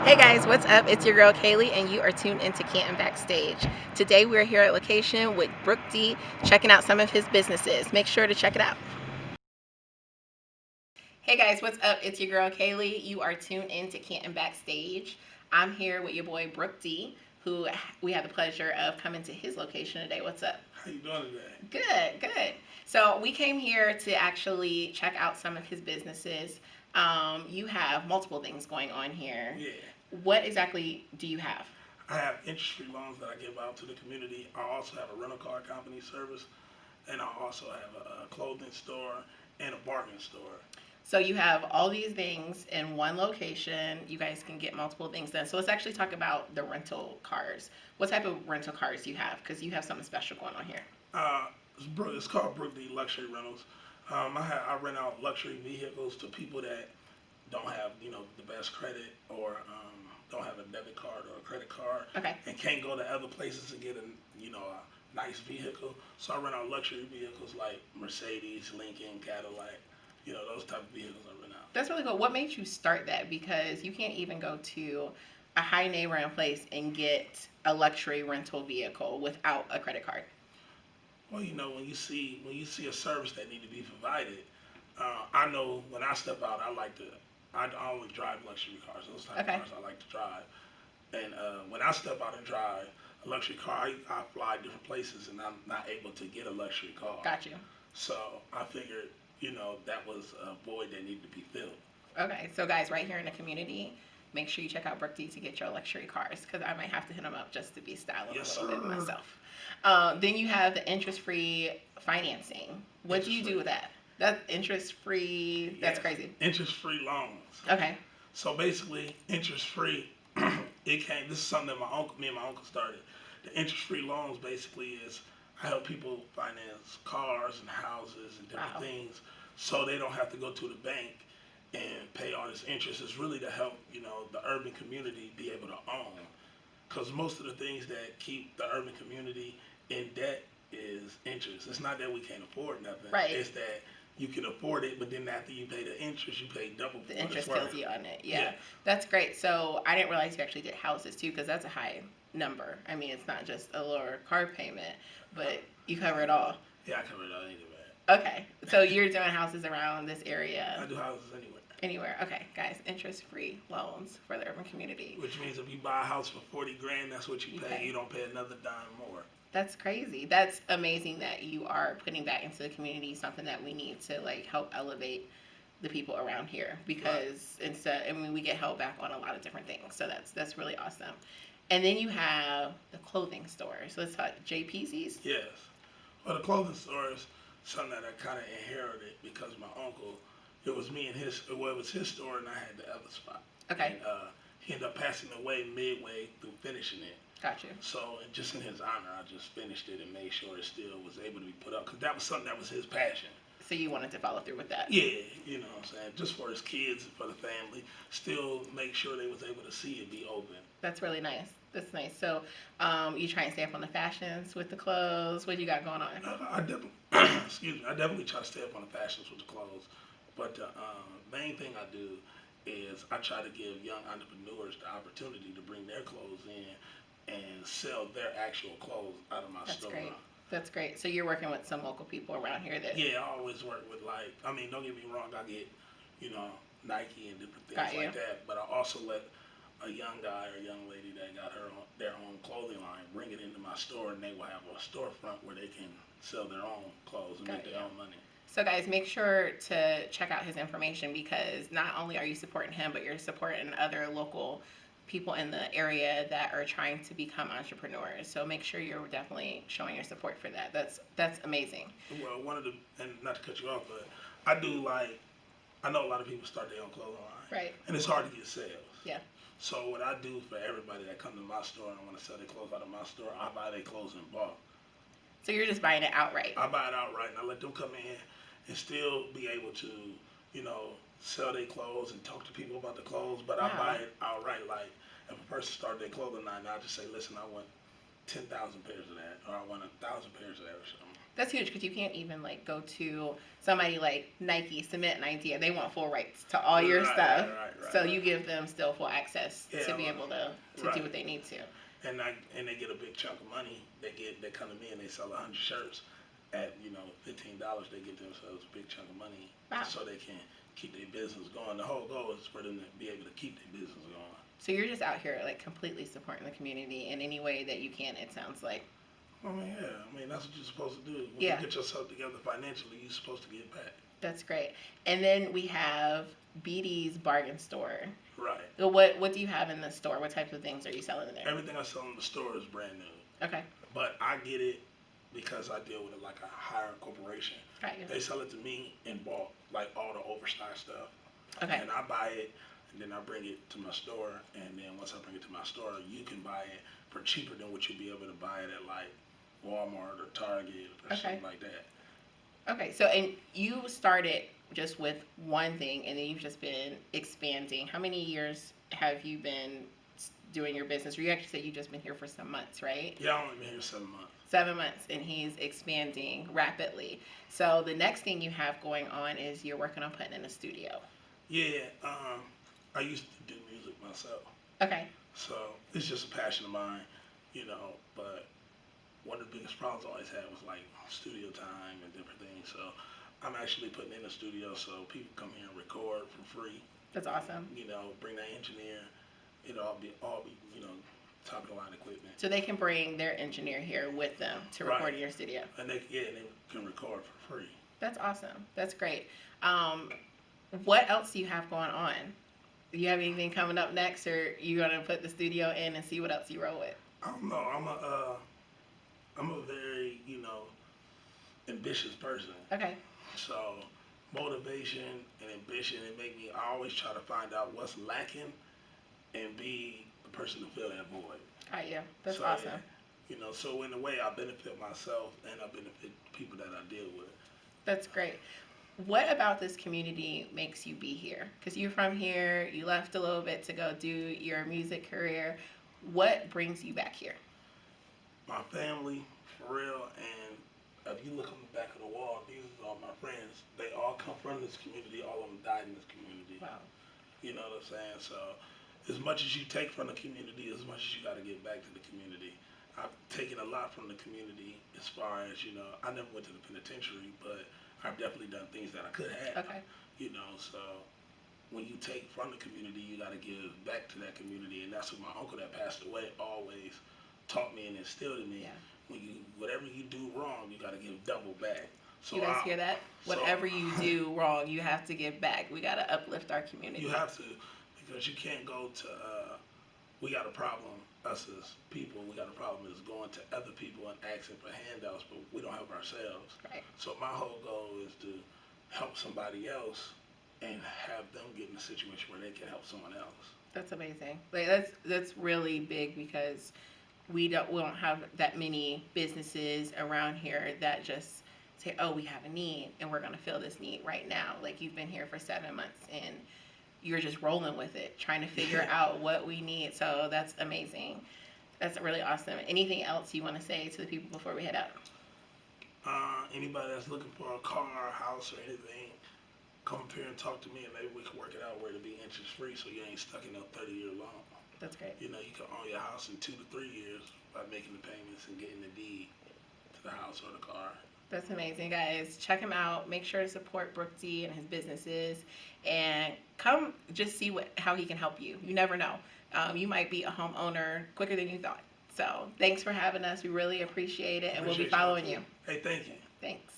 Hey guys, what's up? It's your girl Kaylee, and you are tuned into Canton Backstage. Today we're here at location with Brook D, checking out some of his businesses. Make sure to check it out. Hey guys, what's up? It's your girl Kaylee. You are tuned into Canton Backstage. I'm here with your boy Brook D, who we have the pleasure of coming to his location today. What's up? How you doing today? Good. So we came here to actually check out some of his businesses. You have multiple things going on here. Yeah. What exactly do you have? I have interest-free loans that I give out to the community. I also have a rental car company service, and I also have a clothing store and a bargain store. So you have all these things in one location. You guys can get multiple things done. So let's actually talk about the rental cars. What type of rental cars do you have? Because you have something special going on here. It's called Brook D Luxury Rentals. I rent out luxury vehicles to people that don't have the best credit or don't have a debit card or a credit card, Okay. and can't go to other places to get a nice vehicle. So I rent out luxury vehicles like Mercedes, Lincoln, Cadillac, those type of vehicles I rent out. That's really cool. What made you start that? Because you can't even go to a high name brand place and get a luxury rental vehicle without a credit card. Well, when you see a service that need to be provided, I know when I step out, I only drive luxury cars. Those type of cars I like to drive. And when I step out and drive a luxury car, I fly different places, and I'm not able to get a luxury car. Got you. So I figured, that was a void that needed to be filled. Okay, so guys, right here in the community, make sure you check out Brook D to get your luxury cars, because I might have to hit them up just to be styling Yes, a little bit sir. myself. Then you have the interest-free financing. What do you do with that? That's interest-free. That's crazy. Interest-free loans. Okay. So basically, interest-free. This is something that me and my uncle started. The interest-free loans basically is I help people finance cars and houses and different things, so they don't have to go to the bank and pay all this interest. It's really to help the urban community be able to own, because most of the things that keep the urban community in debt is interest. It's not that we can't afford nothing. Right. It's that you can afford it, but then after you pay the interest, you pay double. The interest kills you on it. Yeah. That's great. So I didn't realize you actually did houses too, because that's a high number. I mean, it's not just a lower car payment, but you cover it all. Yeah, I cover it all anyway. Okay. So you're doing houses around this area. I do houses anywhere. Anywhere. Okay, guys, interest-free loans for the urban community. Which means if you buy a house for 40 grand, that's what you pay. You don't pay another dime more. That's crazy. That's amazing that you are putting that into the community, something that we need to help elevate the people around here, because we get held back on a lot of different things. So that's really awesome. And then you have the clothing store. So let's talk JPC's. Yes. Well, the clothing store is something that I kind of inherited because my uncle, it was his store and I had the other spot. Okay. And he ended up passing away midway through finishing it. Gotcha. So just in his honor, I just finished it and made sure it still was able to be put up, because that was something that was his passion. So you wanted to follow through with that? Yeah, you know what I'm saying? Just for his kids and for the family, still make sure they was able to see it be open. That's really nice. That's nice. So you try and stay up on the fashions with the clothes. What do you got going on? I definitely, I definitely try to stay up on the fashions with the clothes. But the main thing I do is I try to give young entrepreneurs the opportunity to bring their clothes in and sell their actual clothes out of my store. Great. That's great. So you're working with some local people around here that... Yeah, I always work with don't get me wrong, I get, Nike and different things like that, but I also let a young guy or young lady that got their own clothing line bring it into my store, and they will have a storefront where they can sell their own clothes and make their own money. So guys, make sure to check out his information, because not only are you supporting him, but you're supporting other local people in the area that are trying to become entrepreneurs. So make sure you're definitely showing your support for that. That's amazing. Well, and not to cut you off, but I know a lot of people start their own clothing line. Right. And it's hard to get sales. Yeah. So what I do for everybody that come to my store and want to sell their clothes out of my store, I buy their clothes in bulk. So you're just buying it outright? I buy it outright, and I let them come in and still be able to, sell their clothes and talk to people about the clothes, but I buy it outright. Like, if a person started their clothing line, I just say, listen, I want 10,000 pairs of that, or I want 1,000 pairs of that or something. That's huge because you can't even like go to somebody like Nike, submit an idea. They want full rights to all your stuff. So you give them still full access Yeah, to be able to do right. what they need to. And they get a big chunk of money. They come to me and they sell 100 shirts at $15. They get themselves a big chunk of money, Wow. so they can keep their business going. The whole goal is for them to be able to keep their business going. So you're just out here like completely supporting the community in any way that you can. It sounds like. I mean, yeah. I mean, that's what you're supposed to do. When Yeah. you get yourself together financially, you're supposed to get back. That's great. And then we have BD's Bargain Store. Right. So what do you have in the store? What types of things are you selling in there? Everything I sell in the store is brand new. Okay. But I get it because I deal with it like a higher corporation. Right. They sell it to me in bulk, like all the overstock stuff. Okay. And I buy it, and then I bring it to my store, and then once I bring it to my store, you can buy it for cheaper than what you'd be able to buy it at like Walmart or Target or something like that. Okay, so and you started just with one thing, and then you've just been expanding. How many years have you been doing your business? Or you actually said you've just been here for some months, right? Yeah, I've only been here 7 months. 7 months, and he's expanding rapidly. So the next thing you have going on is you're working on putting in a studio. Yeah, I used to do music myself. Okay. So it's just a passion of mine, but one of the biggest problems I always had was like studio time and different things. So I'm actually putting in a studio so people come here and record for free. That's awesome. Bring that engineer. It'll all be top of the line equipment. So they can bring their engineer here with them to record in your studio. And they can record for free. That's awesome. That's great. What else do you have going on? Do you have anything coming up next, or you gonna put the studio in and see what else you roll with? I don't know. I'm a very ambitious person. Okay. So motivation and ambition, I always try to find out what's lacking and be the person to fill that void. Yeah, that's awesome. Yeah, so in a way I benefit myself and I benefit the people that I deal with. That's great. What about this community makes you be here? Because you're from here, you left a little bit to go do your music career. What brings you back here? My family, for real, and if you look on the back of the wall, these are all my friends. They all come from this community. All of them died in this community. Wow. You know what I'm saying? So as much as you take from the community, as much as you got to give back to the community. I've taken a lot from the community as far as, I never went to the penitentiary, but I've definitely done things that I could have. Okay. So when you take from the community, you got to give back to that community. And that's what my uncle that passed away always taught me and instilled in me. Yeah. Whatever you do wrong, you got to give double back. So you guys hear that? Whatever you do wrong, you have to give back. We got to uplift our community. You have to, because you can't go to, we got a problem, us as people, we got a problem is going to other people and asking for handouts, but we don't help ourselves. Right. So my whole goal is to help somebody else and have them get in a situation where they can help someone else. That's amazing. Like that's really big because we don't have that many businesses around here that just say, oh, we have a need and we're going to fill this need right now. Like you've been here for 7 months and you're just rolling with it, trying to figure out what we need. So that's amazing. That's really awesome. Anything else you want to say to the people before we head out? Anybody that's looking for a car, house, or anything, come up here and talk to me and maybe we can work it out where to be interest free so you ain't stuck in a 30-year loan. That's great. You can own your house in 2 to 3 years by making the payments and getting the deed to the house or the car. That's amazing, guys. Check him out. Make sure to support Brook D and his businesses, and come just see how he can help you. You never know. You might be a homeowner quicker than you thought. So thanks for having us. We really appreciate it, and we'll be following you. Hey, thank you. Thanks.